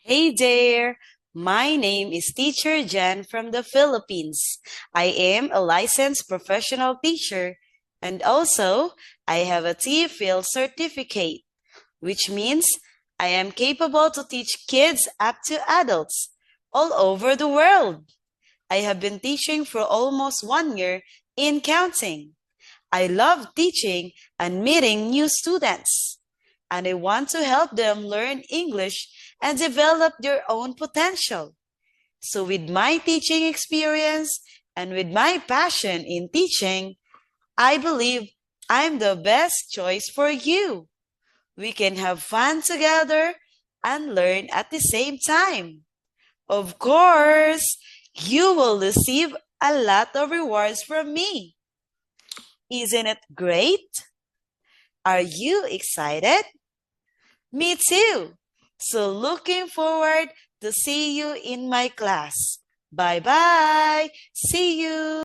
Hey there! My name is Teacher Jen from the Philippines. I am a licensed professional teacher and also I have a TEFL certificate, which means I am capable to teach kids up to adults all over the world. I have been teaching for almost 1 year in counting. I love teaching and meeting new students, and I want to help them learn English and develop their own potential. So, with my teaching experience and with my passion in teaching, I believe I'm the best choice for you. We can have fun together and learn at the same time. Of course, you will receive a lot of rewards from me. Isn't it great? Are you excited? Me too. So looking forward to see you in my class. Bye bye. See you.